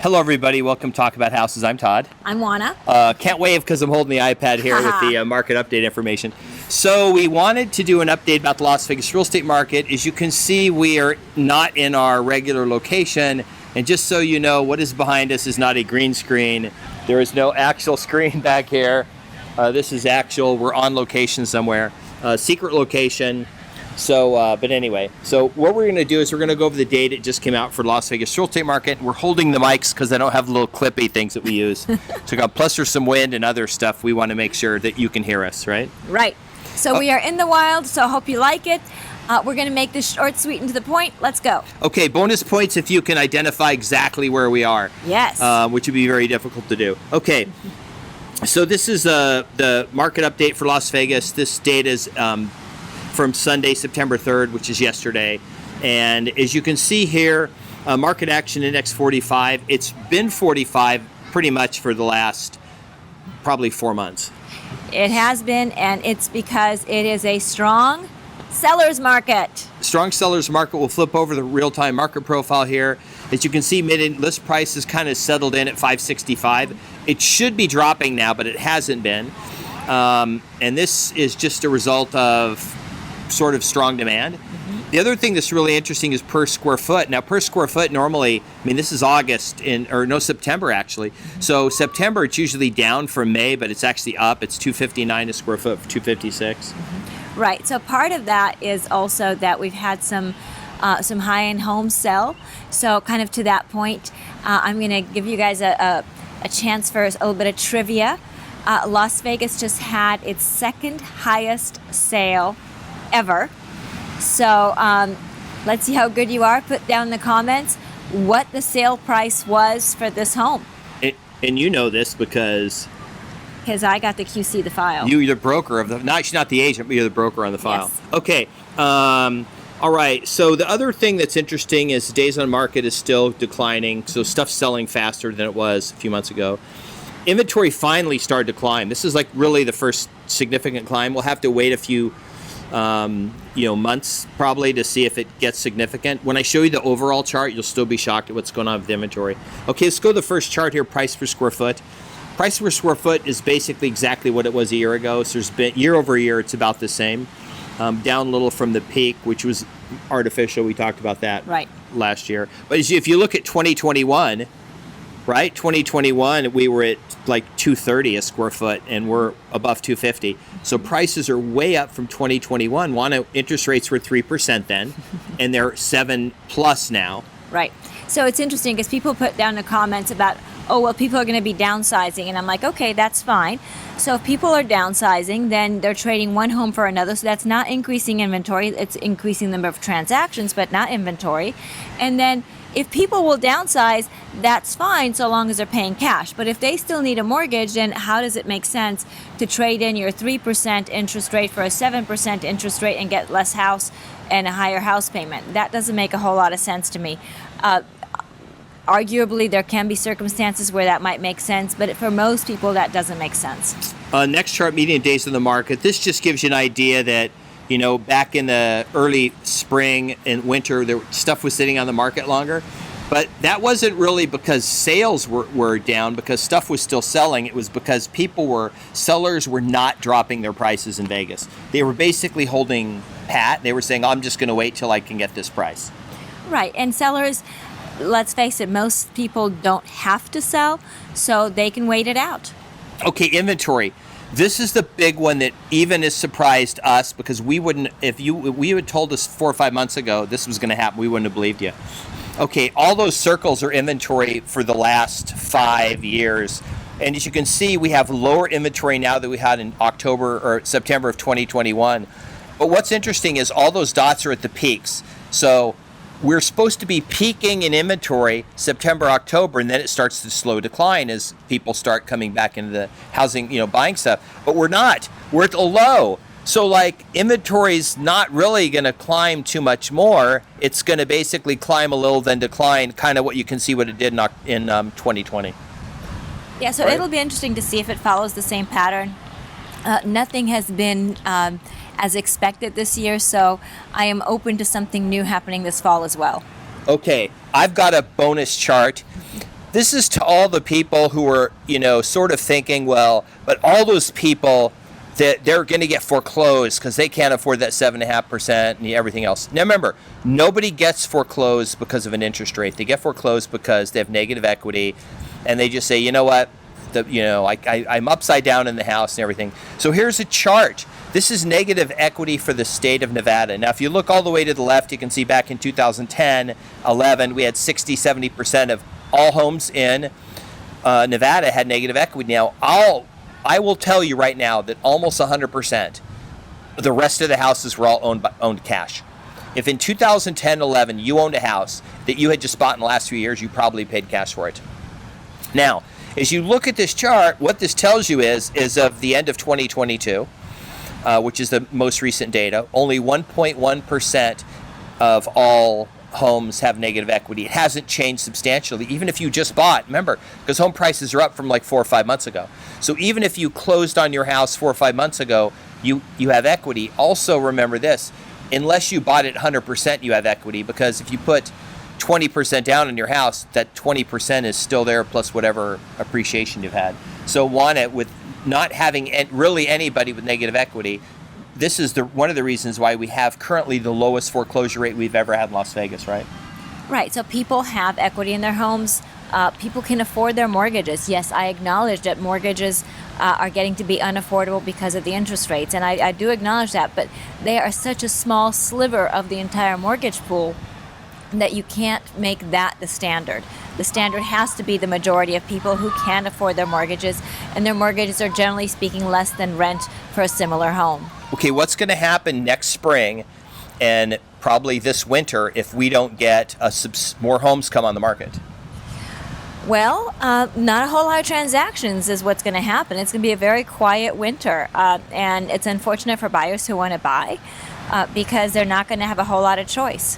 Hello, everybody. Welcome to Talk About Houses. I'm Todd. I'm Oana. Can't wave because I'm holding the iPad here with the market update information. So we wanted to do an update about the Las Vegas real estate market. As you can see, we are not in our regular location. And just so you know, what is behind us is not a green screen. There is no actual screen back here. This is actual. We're on location somewhere. Secret location. So, but anyway, so what we're going to do is we're going to go over the data that just came out for Las Vegas real estate market. We're holding the mics because I don't have the little clippy things that we use. So, plus there's some wind and other stuff. We want to make sure that you can hear us, right? Right. So we are in the wild, so I hope you like it. We're going to make this short, sweet, and to the point. Let's go. Okay, bonus points if you can identify exactly where we are. Yes. Which would be very difficult to do. Okay. So this is the market update for Las Vegas. This data is from Sunday, September 3rd, which is yesterday. And as you can see here, market action index 45. It's been 45 pretty much for the last probably 4 months. It has been, and it's because it is a strong seller's market. Strong seller's market. Will flip over the real-time market profile here. As you can see, mid-list price has kind of settled in at 565. It should be dropping now, but it hasn't been. And this is just a result of sort of strong demand. The other thing that's really interesting is per square foot. Now, per square foot normally, I mean, this is September actually. So September, it's usually down from May, but it's actually up. It's $259 a square foot for $256. Right. So part of that is also that we've had some high-end homes sell. So kind of to that point, I'm going to give you guys a chance for a little bit of trivia. Las Vegas just had its second highest sale ever. So let's see how good you are. Put down in the comments what the sale price was for this home. And you know this because I got the QC the file. You're the broker of the, not the agent, but you're the broker on the file. Yes. Okay. All right. So the other thing that's interesting is days on market is still declining. So stuff's selling faster than it was a few months ago. Inventory finally started to climb. This is like really the first significant climb. We'll have to wait a few months probably to see if it gets significant. When I show you the overall chart, you'll still be shocked at what's going on with the inventory. Okay, let's go to the first chart here, price per square foot. Price per square foot is basically exactly what it was a year ago. So there's been year over year, it's about the same. Down a little from the peak, which was artificial. We talked about that last year. But if you look at 2021, right? 2021, we were at like $230 a square foot, and we're above $250. So prices are way up from 2021. Interest rates were 3% then, and they're 7+ now. Right. So it's interesting because people put down the comments about, oh, well, people are going to be downsizing. And I'm like, okay, that's fine. So if people are downsizing, then they're trading one home for another. So that's not increasing inventory. It's increasing the number of transactions, but not inventory. And then if people will downsize, that's fine so long as they're paying cash. But if they still need a mortgage, then how does it make sense to trade in your 3% interest rate for a 7% interest rate and get less house and a higher house payment? That doesn't make a whole lot of sense to me. Arguably, there can be circumstances where that might make sense, but for most people, that doesn't make sense. Next chart, median days in the market. This just gives you an idea that, back in the early spring and winter, stuff was sitting on the market longer. But that wasn't really because sales were down, because stuff was still selling. It was because sellers were not dropping their prices in Vegas. They were basically holding pat. They were saying, I'm just going to wait till I can get this price. Right. And sellers, let's face it, most people don't have to sell, so they can wait it out. Okay, inventory. This is the big one that even has surprised us, because we wouldn't, if you had told us 4 or 5 months ago this was going to happen, we wouldn't have believed you. Okay, all those circles are inventory for the last 5 years. And as you can see, we have lower inventory now than we had in October or September of 2021. But what's interesting is all those dots are at the peaks. So we're supposed to be peaking in inventory September, October, and then it starts to slow decline as people start coming back into the housing, buying stuff. But we're not. We're at the low. So inventory's not really going to climb too much more. It's going to basically climb a little, then decline, kind of what you can see what it did in 2020. Yeah, so It'll be interesting to see if it follows the same pattern. Nothing has been as expected this year, so I am open to something new happening this fall as well. Okay, I've got a bonus chart. This is to all the people who are, sort of thinking, well, but all those people that they're going to get foreclosed because they can't afford that 7.5% and everything else. Now remember, nobody gets foreclosed because of an interest rate. They get foreclosed because they have negative equity, and they just say, you know what, I'm upside down in the house and everything. So here's a chart. This is negative equity for the state of Nevada. Now, if you look all the way to the left, you can see back in 2010, 11, we had 60-70% of all homes in Nevada had negative equity. Now, I will tell you right now that almost 100%, the rest of the houses were all owned cash. If in 2010, 11, you owned a house that you had just bought in the last few years, you probably paid cash for it. Now, as you look at this chart, what this tells you is of the end of 2022, which is the most recent data, only 1.1% of all homes have negative equity. It hasn't changed substantially, even if you just bought. Remember, because home prices are up from like 4 or 5 months ago. So even if you closed on your house 4 or 5 months ago, you have equity. Also remember this, unless you bought it 100%, you have equity, because if you put 20% down on your house, that 20% is still there plus whatever appreciation you've had. So Oana, with not having really anybody with negative equity, this is one of the reasons why we have currently the lowest foreclosure rate we've ever had in Las Vegas, right? Right. So people have equity in their homes. People can afford their mortgages. Yes, I acknowledge that mortgages are getting to be unaffordable because of the interest rates, and I do acknowledge that, but they are such a small sliver of the entire mortgage pool that you can't make that the standard. The standard has to be the majority of people who can afford their mortgages, and their mortgages are generally speaking less than rent for a similar home. Okay, what's going to happen next spring and probably this winter if we don't get more homes come on the market? Well, not a whole lot of transactions is what's going to happen. It's going to be a very quiet winter, and it's unfortunate for buyers who want to buy because they're not going to have a whole lot of choice.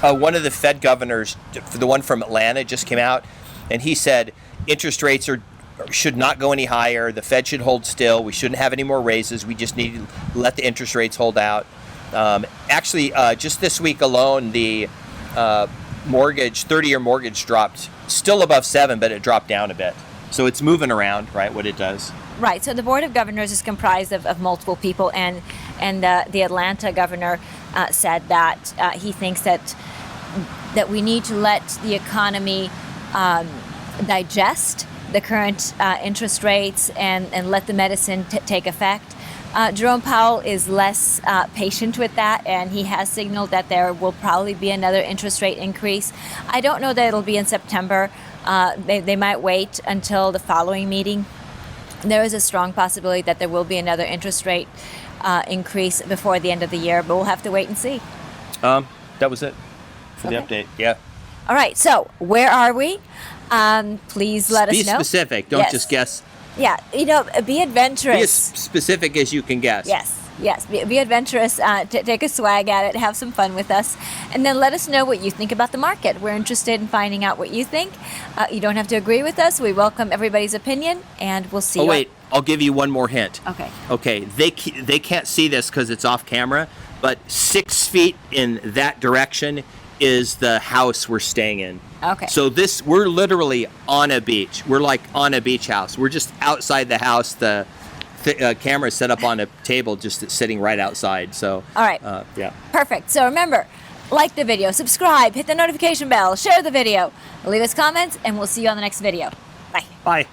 One of the Fed governors, the one from Atlanta, just came out, and he said interest rates should not go any higher. The Fed should hold still. We shouldn't have any more raises. We just need to let the interest rates hold out. Actually, just this week alone, the 30-year mortgage dropped, still above 7, but it dropped down a bit. So it's moving around, right, what it does. Right. So the Board of Governors is comprised of multiple people, and the Atlanta governor said that he thinks that we need to let the economy digest the current interest rates and let the medicine take effect. Jerome Powell is less patient with that, and he has signaled that there will probably be another interest rate increase. I don't know that it'll be in September. They might wait until the following meeting. There is a strong possibility that there will be another interest rate increase before the end of the year, but we'll have to wait and see. That was it for the update. Yeah. All right. So where are we? Please let us know. Be specific. Don't just guess. Yeah. Be adventurous. Be as specific as you can guess. Yes. Be adventurous. Take a swag at it. Have some fun with us. And then let us know what you think about the market. We're interested in finding out what you think. You don't have to agree with us. We welcome everybody's opinion, and we'll see you. Oh, wait. I'll give you one more hint. Okay. They can't see this because it's off camera, but 6 feet in that direction is the house we're staying in. Okay. So we're literally on a beach. We're like on a beach house. We're just outside the house. The camera is set up on a table just sitting right outside. So. All right. Yeah. Perfect. So remember, like the video, subscribe, hit the notification bell, share the video, leave us comments, and we'll see you on the next video. Bye. Bye.